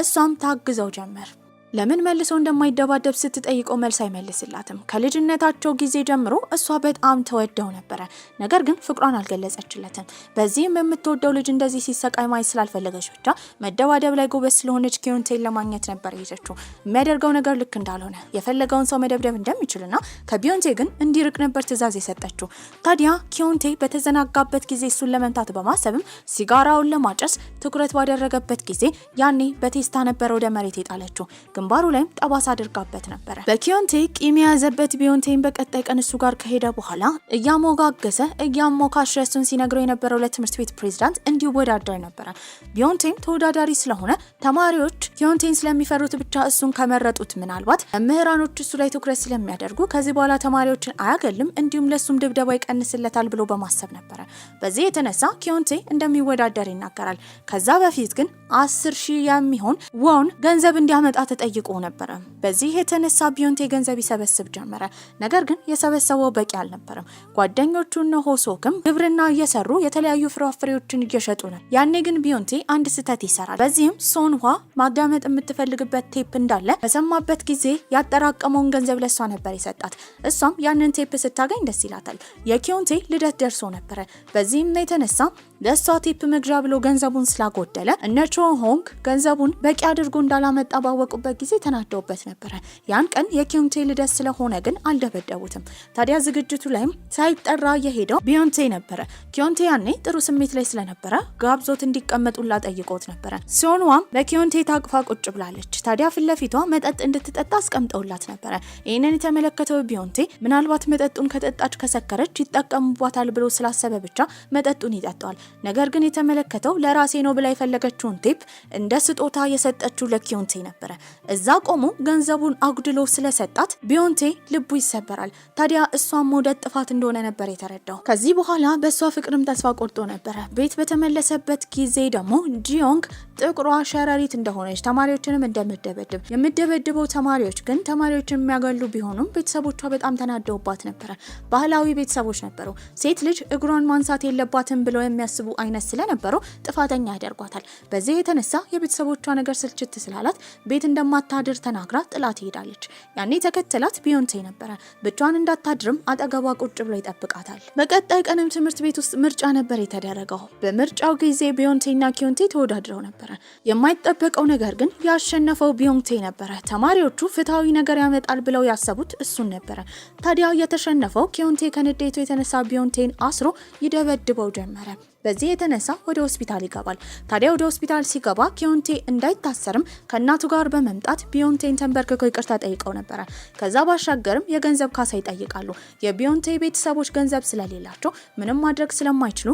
እሷም ታግዘው ጀመር። ለምን መልሶ እንደማይደባደብ ስትጠይቀው መልስ አይመልስላትም። ከልጅነታቸው ጊዜ ጀምሮ እሷ በጣም ተወደው ነበረ፣ ነገር ግን ፍቅሯን አልገለጸችለትም። በዚህም የምትወደው ልጅ እንደዚህ ሲሰቃይ ማየት ስላልፈለገች ብቻ መደባደብ ላይ ጎበዝ ስለሆነች ኪዮንቴን ለማግኘት ነበር የሄደችው። የሚያደርገው ነገር ልክ እንዳልሆነ የፈለገውን ሰው መደብደብ እንደሚችልና ከቢዮንቴ ግን እንዲርቅ ነበር ትዕዛዝ የሰጠችው። ታዲያ ኪዮንቴ በተዘናጋበት ጊዜ እሱን ለመምታት በማሰብም ሲጋራውን ለማጨስ ትኩረት ባደረገበት ጊዜ ያኔ በቴስታ ነበር ወደ መሬት የጣለችው። ግንባሩ ላይም ጠባሳ አድርጋበት ነበረ። በኪዮንቴ ቂም የያዘበት ቢዮንቴን በቀጣይ ቀን እሱ ጋር ከሄደ በኋላ እያሞጋገሰ እያሞካሸ እሱን ሲነግረው የነበረው ለትምህርት ቤት ፕሬዝዳንት እንዲወዳደር ነበረ። ቢዮንቴም ተወዳዳሪ ስለሆነ ተማሪዎች ኪዮንቴን ስለሚፈሩት ብቻ እሱን ከመረጡት ምናልባት መምህራኖች እሱ ላይ ትኩረት ስለሚያደርጉ ከዚህ በኋላ ተማሪዎችን አያገልም እንዲሁም ለሱም ድብደባ ይቀንስለታል ብሎ በማሰብ ነበረ። በዚህ የተነሳ ኪዮንቴ እንደሚወዳደር ይናገራል። ከዛ በፊት ግን 10,000 የሚሆን ወን ገንዘብ እንዲያመጣ ተጠይቆ ነበረ። በዚህ የተነሳ ቢዮንቴ ገንዘብ ይሰበስብ ጀመረ። ነገር ግን የሰበሰበው በቂ አልነበረም። ጓደኞቹ እነ ሆሶክም ግብርና እየሰሩ የተለያዩ ፍራፍሬዎችን እየሸጡ ነው። ያኔ ግን ቢዮንቴ አንድ ስህተት ይሰራል። በዚህም ሶንዋ ማዳመጥ የምትፈልግበት ቴፕ እንዳለ በሰማበት ጊዜ ያጠራቀመውን ገንዘብ ለሷ ነበር የሰጣት። እሷም ያንን ቴፕ ስታገኝ ደስ ይላታል። የኪዮንቴ ልደት ደርሶ ነበረ። በዚህም የተነሳ ለሷ ቴፕ መግዣ ብሎ ገንዘቡን ስላጎደለ እነ ቾሆንግ ገንዘቡን በቂ አድርጎ እንዳላመጣ ባወቁበት ጊዜ ተናደውበት ነበረ። ያን ቀን የኪዮንቴ ልደት ስለሆነ ግን አልደበደቡትም። ታዲያ ዝግጅቱ ላይም ሳይጠራ የሄደው ቢዮንቴ ነበረ። ኪዮንቴ ያኔ ጥሩ ስሜት ላይ ስለነበረ ጋብዞት እንዲቀመጡላ ጠይቆት ነበረ። ሲሆንዋም በኪዮንቴ ታቅፋ ቁጭ ብላለች። ታዲያ ፊት ለፊቷ መጠጥ እንድትጠጣ አስቀምጠውላት ነበረ። ይህንን የተመለከተው ቢዮንቴ ምናልባት መጠጡን ከጠጣች ከሰከረች ይጠቀሙባታል ብሎ ስላሰበ ብቻ መጠጡን ይጠጣዋል። ነገር ግን የተመለከተው ለራሴ ነው ብላ የፈለገችውን ቴፕ እንደ ስጦታ የሰጠችው ለኪዮንቴ ነበረ። እዛ ቆሞ ገንዘቡን አጉድሎ ስለሰጣት ቢዮንቴ ልቡ ይሰበራል። ታዲያ እሷም መውደድ ጥፋት እንደሆነ ነበር የተረዳው። ከዚህ በኋላ በእሷ ፍቅርም ተስፋ ቆርጦ ነበረ። ቤት በተመለሰበት ጊዜ ደግሞ ጂዮንግ ጥቁሯ ሸረሪት እንደሆነች ተማሪዎችንም እንደምደበድብ የምደበድበው ተማሪዎች ግን ተማሪዎችን የሚያገሉ ቢሆኑም ቤተሰቦቿ በጣም ተናደውባት ነበረ። ባህላዊ ቤተሰቦች ነበሩ። ሴት ልጅ እግሯን ማንሳት የለባትም ብለው የሚያስቡ አይነት ስለነበሩ ጥፋተኛ ያደርጓታል። በዚህ የተነሳ የቤተሰቦቿ ነገር ስልችት ስላላት ቤት እንደማታድር ተናግራ ጥላት ትሄዳለች። ያኔ ተከተላት ቢዮንቴ ነበረ። ብቻዋን እንዳታድርም አጠገቧ ቁጭ ብሎ ይጠብቃታል። በቀጣይ ቀንም ትምህርት ቤት ውስጥ ምርጫ ነበር የተደረገው። በምርጫው ጊዜ ቢዮንቴና ኪዮንቴ ተወዳድረው ነበረ። የማይጠበቀው ነገር ግን ያሸነፈው ቢዮንቴ ነበረ። ተማሪዎቹ ፍትሃዊ ነገር ያመጣል ብለው ያሰቡት እሱን ነበረ። ታዲያ የተሸነፈው ኪዮንቴ ከንዴቱ የተነሳ ቢዮንቴን አስሮ ይደበድበው ጀመረ። በዚህ የተነሳ ወደ ሆስፒታል ይገባል። ታዲያ ወደ ሆስፒታል ሲገባ ኪዮንቴ እንዳይታሰርም ከእናቱ ጋር በመምጣት ቢዮንቴን ተንበርክከው ይቅርታ ጠይቀው ነበረ። ከዛ ባሻገርም የገንዘብ ካሳ ይጠይቃሉ። የቢዮንቴ ቤተሰቦች ገንዘብ ስለሌላቸው ምንም ማድረግ ስለማይችሉ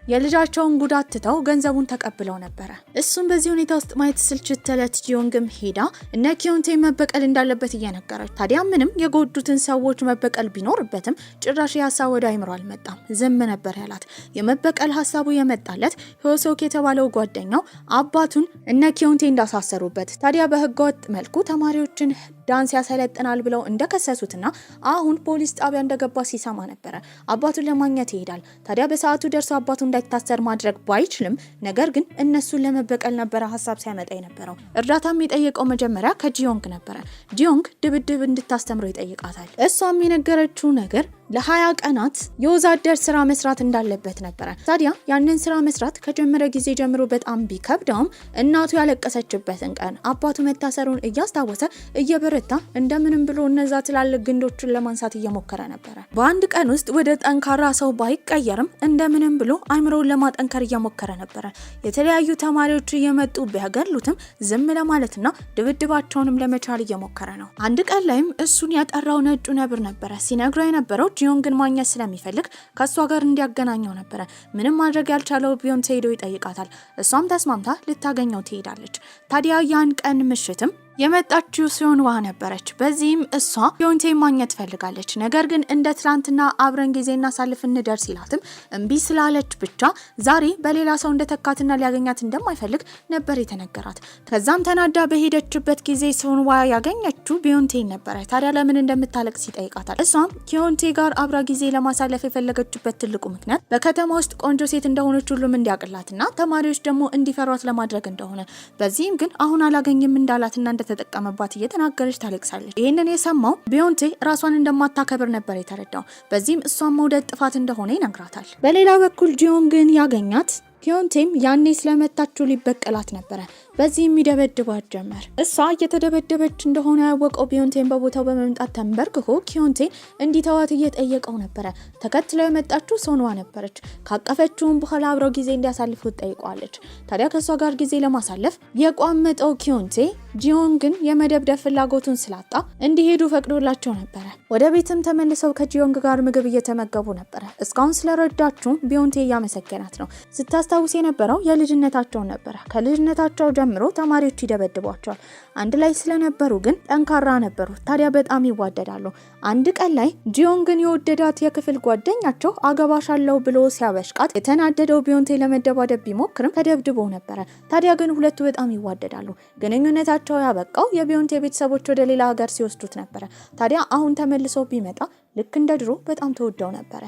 የልጃቸውን ጉዳት ትተው ገንዘቡን ተቀብለው ነበረ። እሱም በዚህ ሁኔታ ውስጥ ማየት ስልችት ተለት ጂዮንግም ሄዳ እነ ኪዮንቴ መበቀል እንዳለበት እየነገረች ታዲያ ምንም የጎዱትን ሰዎች መበቀል ቢኖርበትም ጭራሽ ሀሳብ ወደ አይምሮ አልመጣም። ዝም ነበር ያላት። የመበቀል ሀሳቡ የመጣለት ሆሶክ የተባለው ጓደኛው አባቱን እነ ኪዮንቴ እንዳሳሰሩበት ታዲያ በህገወጥ መልኩ ተማሪዎችን ዳንስ ያሰለጥናል ብለው እንደከሰሱትና አሁን ፖሊስ ጣቢያ እንደገባ ሲሰማ ነበረ። አባቱን ለማግኘት ይሄዳል። ታዲያ በሰዓቱ ደርሶ አባቱ እንዳይታሰር ማድረግ ባይችልም ነገር ግን እነሱን ለመበቀል ነበረ ሀሳብ ሲያመጣ የነበረው። እርዳታም የጠየቀው መጀመሪያ ከጂዮንግ ነበረ። ጂዮንግ ድብድብ እንድታስተምረው ይጠይቃታል። እሷም የነገረችው ነገር ለ20 ቀናት የወዛደር ስራ መስራት እንዳለበት ነበረ። ታዲያ ያንን ስራ መስራት ከጀመረ ጊዜ ጀምሮ በጣም ቢከብደውም እናቱ ያለቀሰችበትን ቀን አባቱ መታሰሩን እያስታወሰ እየበረታ እንደምንም ብሎ እነዛ ትላልቅ ግንዶችን ለማንሳት እየሞከረ ነበረ። በአንድ ቀን ውስጥ ወደ ጠንካራ ሰው ባይቀየርም እንደምንም ብሎ አይምሮውን ለማጠንከር እየሞከረ ነበረ። የተለያዩ ተማሪዎች እየመጡ ቢያገሉትም ዝም ለማለትና ድብድባቸውንም ለመቻል እየሞከረ ነው። አንድ ቀን ላይም እሱን ያጠራው ነጩ ነብር ነበረ። ሲነግረው የነበረው ጂዮንግን ማግኘት ስለሚፈልግ ከሷ ጋር እንዲያገናኘው ነበረ። ምንም ማድረግ ያልቻለው ቢዮንቴ ሄዶ ይጠይቃታል። እሷም ተስማምታ ልታገኘው ትሄዳለች። ታዲያ ያን ቀን ምሽትም የመጣችው ሲሆንዋ ነበረች። በዚህም እሷ ቢዮንቴ ማግኘት ፈልጋለች። ነገር ግን እንደ ትላንትና አብረን ጊዜ እናሳልፍ እንደርስ ይላትም እምቢ ስላለች ብቻ ዛሬ በሌላ ሰው እንደተካትና ሊያገኛት እንደማይፈልግ ነበር የተነገራት። ከዛም ተናዳ በሄደችበት ጊዜ ሲሆንዋ ያገኘችው ቢዮንቴ ነበረ። ታዲያ ለምን እንደምታለቅስ ይጠይቃታል። እሷም ኪዮንቴ ጋር አብራ ጊዜ ለማሳለፍ የፈለገችበት ትልቁ ምክንያት በከተማ ውስጥ ቆንጆ ሴት እንደሆነች ሁሉም እንዲያቅላትና ተማሪዎች ደግሞ እንዲፈሯት ለማድረግ እንደሆነ፣ በዚህም ግን አሁን አላገኝም እንዳላትና እንደተጠቀመባት እየተናገረች ታለቅሳለች። ይህንን የሰማው ቢዮንቴ ራሷን እንደማታከብር ነበር የተረዳው። በዚህም እሷን መውደድ ጥፋት እንደሆነ ይነግራታል። በሌላ በኩል ጂዮንግን ያገኛት ኪዮንቴም ያኔ ስለመታችሁ ሊበቀላት ነበረ። በዚህም ይደበድባት ጀመር። እሷ እየተደበደበች እንደሆነ ያወቀው ቢዮንቴን በቦታው በመምጣት ተንበርክኮ ኪዮንቴን እንዲተዋት እየጠየቀው ነበረ። ተከትለው የመጣችው ሶንዋ ነበረች። ካቀፈችውም በኋላ አብረው ጊዜ እንዲያሳልፉ ጠይቋለች። ታዲያ ከሷ ጋር ጊዜ ለማሳለፍ የቋመጠው ኪዮንቴ ጂዮንግን የመደብደብ ፍላጎቱን ስላጣ እንዲሄዱ ፈቅዶላቸው ነበረ። ወደ ቤትም ተመልሰው ከጂዮንግ ጋር ምግብ እየተመገቡ ነበረ። እስካሁን ስለረዳችሁ ቢዮንቴ እያመሰገናት ነው። ስታስታውስ የነበረው የልጅነታቸውን ነበረ። ከልጅነታቸው ጀምሮ ተማሪዎች ይደበድቧቸዋል። አንድ ላይ ስለነበሩ ግን ጠንካራ ነበሩ። ታዲያ በጣም ይዋደዳሉ። አንድ ቀን ላይ ጂዮንግን የወደዳት የክፍል ጓደኛቸው አገባሻለሁ ብሎ ሲያበሽቃት የተናደደው ቢዮንቴ ለመደባደብ ቢሞክርም ተደብድቦ ነበረ። ታዲያ ግን ሁለቱ በጣም ይዋደዳሉ። ግንኙነታቸው ያበቃው የቢዮንቴ ቤተሰቦች ወደ ሌላ ሀገር ሲወስዱት ነበረ። ታዲያ አሁን ተመልሶ ቢመጣ ልክ እንደ ድሮ በጣም ተወደው ነበረ።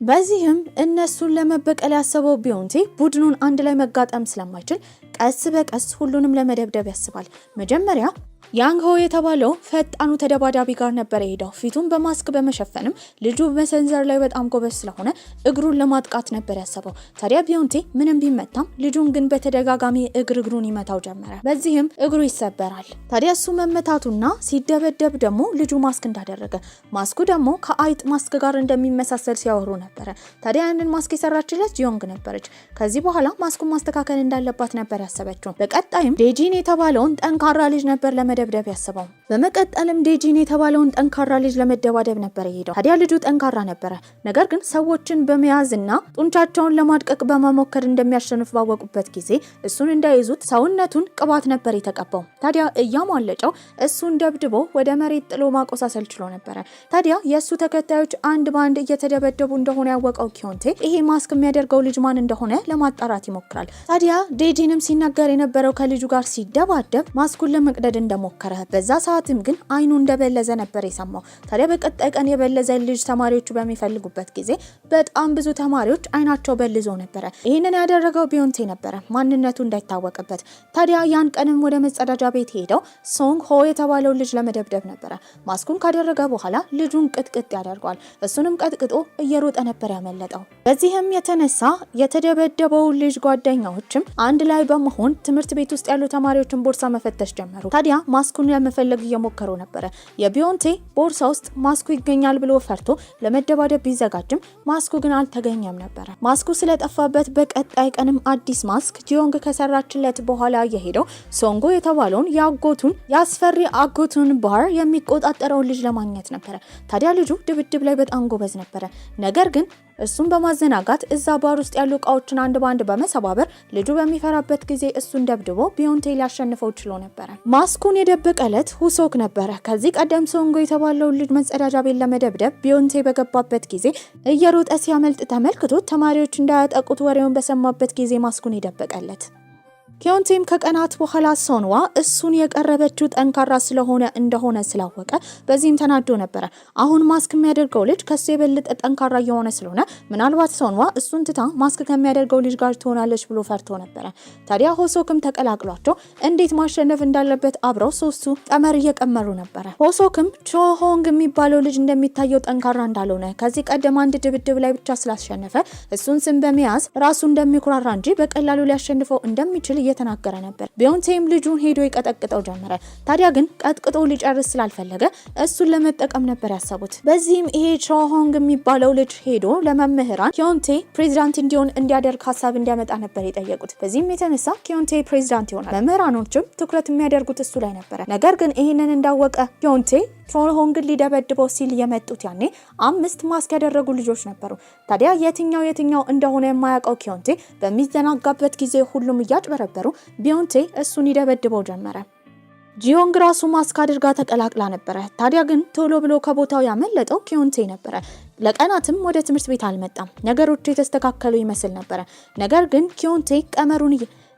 በዚህም እነሱን ለመበቀል ያሰበው ቢዮንቴ ቡድኑን አንድ ላይ መጋጠም ስለማይችል ቀስ በቀስ ሁሉንም ለመደብደብ ያስባል። መጀመሪያ ያንግ ሆ የተባለው ፈጣኑ ተደባዳቢ ጋር ነበር የሄደው። ፊቱን በማስክ በመሸፈንም ልጁ በሰንዘር ላይ በጣም ጎበዝ ስለሆነ እግሩን ለማጥቃት ነበር ያሰበው። ታዲያ ቢዮንቴ ምንም ቢመታም ልጁን ግን በተደጋጋሚ እግሩን ይመታው ጀመረ። በዚህም እግሩ ይሰበራል። ታዲያ እሱ መመታቱና ሲደበደብ ደግሞ ልጁ ማስክ እንዳደረገ፣ ማስኩ ደግሞ ከአይጥ ማስክ ጋር እንደሚመሳሰል ሲያወሩ ነበረ። ታዲያ ያንን ማስክ የሰራችለት ጂዮንግ ነበረች። ከዚህ በኋላ ማስኩን ማስተካከል እንዳለባት ነበር ያሰበችው። በቀጣይም ዴጂን የተባለውን ጠንካራ ልጅ ነበር ለመደብደብ ያሰበው። በመቀጠልም ዴጂን የተባለውን ጠንካራ ልጅ ለመደባደብ ነበር የሄደው። ታዲያ ልጁ ጠንካራ ነበረ። ነገር ግን ሰዎችን በመያዝና ጡንቻቸውን ለማድቀቅ በመሞከር እንደሚያሸንፍ ባወቁበት ጊዜ እሱን እንዳይዙት ሰውነቱን ቅባት ነበር የተቀባው። ታዲያ እያሟለጨው እሱን ደብድቦ ወደ መሬት ጥሎ ማቆሳሰል ችሎ ነበረ። ታዲያ የእሱ ተከታዮች አንድ ባንድ እየተደበደቡ እንደሆነ ያወቀው ኪዮንቴ ይሄ ማስክ የሚያደርገው ልጅ ማን እንደሆነ ለማጣራት ይሞክራል። ታዲያ ዴጂንም ሲናገር የነበረው ከልጁ ጋር ሲደባደብ ማስኩን ለመቅደድ እንደሞከረ፣ በዛ ሰዓትም ግን አይኑ እንደበለዘ ነበር የሰማው። ታዲያ በቀጣይ ቀን የበለዘ ልጅ ተማሪዎቹ በሚፈልጉበት ጊዜ በጣም ብዙ ተማሪዎች አይናቸው በልዞ ነበረ። ይህንን ያደረገው ቢዮንቴ ነበረ፣ ማንነቱ እንዳይታወቅበት። ታዲያ ያን ቀንም ወደ መጸዳጃ ቤት ሄደው ሶንግ ሆ የተባለው ልጅ ለመደብደብ ነበረ። ማስኩን ካደረገ በኋላ ልጁን ቅጥቅጥ ያደርገዋል። እሱንም ቀጥቅጦ እየሮጠ ነበር ያመለጠው። በዚህም የተነሳ የተደበደበው ልጅ ጓደኛዎችም አንድ ላይ በመሆን ትምህርት ቤት ውስጥ ያሉ ተማሪዎችን ቦርሳ መፈተሽ ጀመሩ። ታዲያ ማስኩን ለመፈለግ እየሞከሩ ነበረ። የቢዮንቴ ቦርሳ ውስጥ ማስኩ ይገኛል ብሎ ፈርቶ ለመደባደብ ቢዘጋጅም ማስኩ ግን አልተገኘም ነበረ። ማስኩ ስለጠፋበት በቀጣይ ቀንም አዲስ ማስክ ጂዮንግ ከሰራችለት በኋላ የሄደው ሶንጎ የተባለውን ያስፈሪ አጎቱን ባር የሚቆጣጠረውን ልጅ ለማግኘት ነበረ። ታዲያ ልጁ ድብድብ ላይ በጣም ጎበዝ ነበረ። ነገር ግን እሱን በማዘናጋት እዛ ባር ውስጥ ያሉ እቃዎችን አንድ ባንድ በመሰባበር ልጁ በሚፈራበት ጊዜ እሱን ደብድቦ ቢዮንቴ ሊያሸንፈው ችሎ ነበረ። ማስኩን የደበቀለት ሁሶክ ነበረ። ከዚህ ቀደም ሶንጎ የተባለው ልጅ መጸዳጃ ቤት ለመደብደብ ቢዮንቴ በገባበት ጊዜ እየሮጠ ሲያመልጥ ተመልክቶ ተማሪዎች እንዳያጠቁት ወሬውን በሰማበት ጊዜ ማስኩን የደበቀለት። ኪዮንቴም ከቀናት በኋላ ሶንዋ እሱን የቀረበችው ጠንካራ ስለሆነ እንደሆነ ስላወቀ በዚህም ተናዶ ነበረ። አሁን ማስክ የሚያደርገው ልጅ ከሱ የበለጠ ጠንካራ የሆነ ስለሆነ ምናልባት ሶንዋ እሱን ትታ ማስክ ከሚያደርገው ልጅ ጋር ትሆናለች ብሎ ፈርቶ ነበረ። ታዲያ ሆሶክም ተቀላቅሏቸው እንዴት ማሸነፍ እንዳለበት አብረው ሶስቱ ቀመር እየቀመሩ ነበረ። ሆሶክም ቾሆንግ የሚባለው ልጅ እንደሚታየው ጠንካራ እንዳልሆነ ከዚህ ቀደም አንድ ድብድብ ላይ ብቻ ስላሸነፈ እሱን ስም በመያዝ ራሱ እንደሚኩራራ እንጂ በቀላሉ ሊያሸንፈው እንደሚችል እየተናገረ ነበር። ቢዮንቴም ልጁን ሄዶ ይቀጠቅጠው ጀመረ። ታዲያ ግን ቀጥቅጦ ሊጨርስ ስላልፈለገ እሱን ለመጠቀም ነበር ያሰቡት። በዚህም ይሄ ቾሆንግ የሚባለው ልጅ ሄዶ ለመምህራን ኪዮንቴ ፕሬዝዳንት እንዲያደርግ ሀሳብ እንዲያመጣ ነበር የጠየቁት። በዚህም የተነሳ ኪዮንቴ ፕሬዝዳንት ይሆናል። መምህራኖችም ትኩረት የሚያደርጉት እሱ ላይ ነበረ። ነገር ግን ይሄንን እንዳወቀ ኪዮንቴ ቾሆንግን ሊደበድበው ሲል የመጡት ያኔ 5 ማስክ ያደረጉ ልጆች ነበሩ። ታዲያ የትኛው እንደሆነ የማያውቀው ኪዮንቴ በሚዘናጋበት ጊዜ ሁሉም እያጭበረበሩ ቢዮንቴ እሱን ይደበድበው ጀመረ። ጂዮንግ ራሱ ማስክ አድርጋ ተቀላቅላ ነበረ። ታዲያ ግን ቶሎ ብሎ ከቦታው ያመለጠው ኪዮንቴ ነበረ። ለቀናትም ወደ ትምህርት ቤት አልመጣም። ነገሮች የተስተካከሉ ይመስል ነበረ። ነገር ግን ኪዮንቴ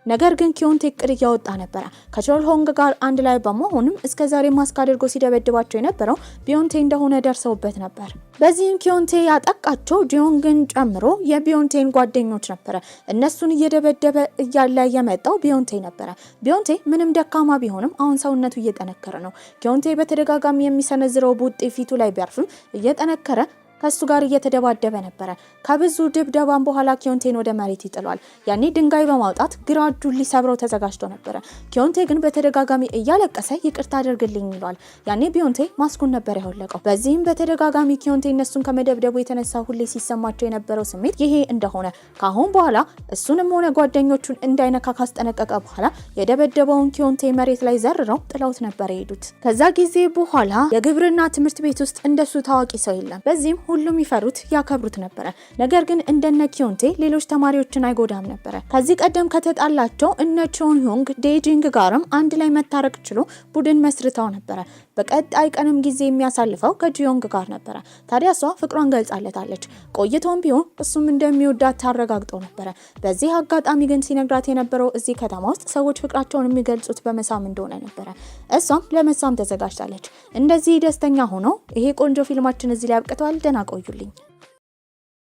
ነገር ግን ኪዮንቴ እቅድ እያወጣ ነበረ። ከቾልሆንግ ጋር አንድ ላይ በመሆንም እስከዛሬ ማስክ አድርጎ ሲደበድባቸው የነበረው ቢዮንቴ እንደሆነ ደርሰውበት ነበር። በዚህም ኪዮንቴ ያጠቃቸው ጂዮንግን ጨምሮ የቢዮንቴን ጓደኞች ነበረ። እነሱን እየደበደበ እያለ የመጣው ቢዮንቴ ነበረ። ቢዮንቴ ምንም ደካማ ቢሆንም አሁን ሰውነቱ እየጠነከረ ነው። ኪዮንቴ በተደጋጋሚ የሚሰነዝረው ቡጢ ፊቱ ላይ ቢያርፍም እየጠነከረ ከሱ ጋር እየተደባደበ ነበረ። ከብዙ ድብደባም በኋላ ኪዮንቴን ወደ መሬት ይጥሏል። ያኔ ድንጋይ በማውጣት ግራ እጁን ሊሰብረው ተዘጋጅቶ ነበረ። ኪዮንቴ ግን በተደጋጋሚ እያለቀሰ ይቅርታ አድርግልኝ ይሏል። ያኔ ቢዮንቴ ማስኩን ነበር ያወለቀው። በዚህም በተደጋጋሚ ኪዮንቴ እነሱን ከመደብደቡ የተነሳ ሁሌ ሲሰማቸው የነበረው ስሜት ይሄ እንደሆነ ካሁን በኋላ እሱንም ሆነ ጓደኞቹን እንዳይነካ ካስጠነቀቀ በኋላ የደበደበውን ኪዮንቴ መሬት ላይ ዘርረው ጥለውት ነበር የሄዱት። ከዛ ጊዜ በኋላ የግብርና ትምህርት ቤት ውስጥ እንደሱ ታዋቂ ሰው የለም። በዚህም ሁሉም ይፈሩት ያከብሩት ነበረ። ነገር ግን እንደነ ኪዮንቴ ሌሎች ተማሪዎችን አይጎዳም ነበረ። ከዚህ ቀደም ከተጣላቸው እነ ቾንዮንግ ዴጂንግ ጋርም አንድ ላይ መታረቅ ችሎ ቡድን መስርተው ነበረ። በቀጣይ ቀንም ጊዜ የሚያሳልፈው ከጂዮንግ ጋር ነበረ። ታዲያ እሷ ፍቅሯን ገልጻለታለች። ቆይቶም ቢሆን እሱም እንደሚወዳት ታረጋግጠው ነበረ። በዚህ አጋጣሚ ግን ሲነግራት የነበረው እዚህ ከተማ ውስጥ ሰዎች ፍቅራቸውን የሚገልጹት በመሳም እንደሆነ ነበረ። እሷም ለመሳም ተዘጋጅታለች። እንደዚህ ደስተኛ ሆነው ይሄ ቆንጆ ፊልማችን እዚህ ላይ አብቅተዋል። ደህና ቆዩልኝ።